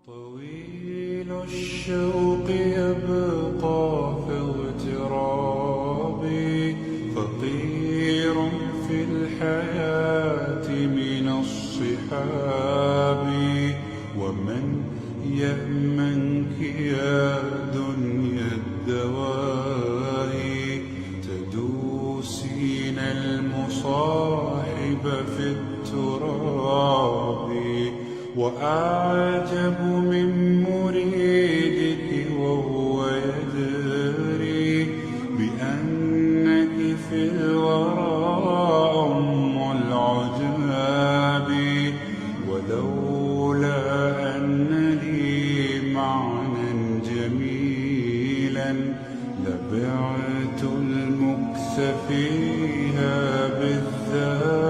طويل الشوق يبقى في اغترابي، فقير في الحياة من الصحاب. ومن يأمنك يا دنيا الدواهي، تدوسين المصاحب في التراب. وأعجب من مريدك وهو يدري بأنك في الورى أم العجاب. ولولا أن لي معنى جميلا لبعت المكس فيها بالذات.